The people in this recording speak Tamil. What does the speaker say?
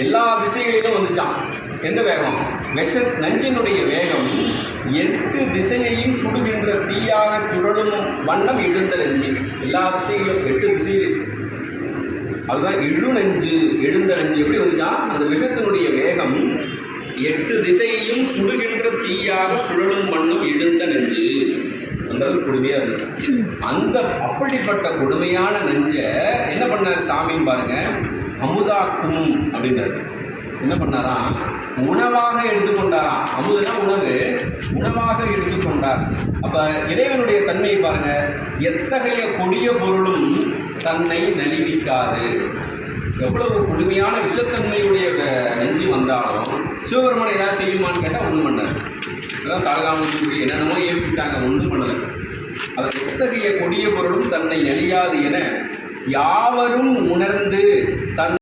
எல்லா திசைகளிலும் வந்துச்சான். எந்த வேகம்? நஞ்சினுடைய வேகம் 8 திசையையும் சுடுகின்ற தீயாக சுழலும் வண்ணம் எழுந்த நஞ்சு. எல்லா திசைகளும் 8 திசையில், அதுதான் எழு நஞ்சு, எழுந்த நஞ்சு. எப்படி வந்துச்சான்? அந்த விஷத்தினுடைய வேகம் 8 திசையையும் சுடுகின்ற தீயாக சுழலும் வண்ணம் எழுந்த நஞ்சு. அந்த கொடுமையாக இருந்துச்சு. அந்த அப்படிப்பட்ட கொடுமையான நஞ்சை என்ன பண்ணார் சாமின்னு பாருங்க, அமுதாக்கும் அப்படின்றாரு. என்ன பண்ணாராம்? உணவாக எடுத்துக்கொண்டாராம். அமுதுனா உணவு, உணவாக எடுத்துக்கொண்டார். அப்ப இறைவனுடைய தன்மையை பாருங்க, எத்தகைய கொடிய பொருளும் தன்னை நலிவிக்காது. எவ்வளவு கொடுமையான விஷத்தன்மையுடைய நெஞ்சு வந்தாலும் சிவபெருமானை ஏதாவது செய்யுமான்னு கேட்டால் ஒன்றும் பண்ணார். அதான் தாழ்காம என்னென்னமோ ஏற்பட்டாங்க, ஒன்றும் பண்ணலை. அது எத்தகைய கொடிய பொருளும் தன்னை நலியாது என யாவரும் உணர்ந்து தன்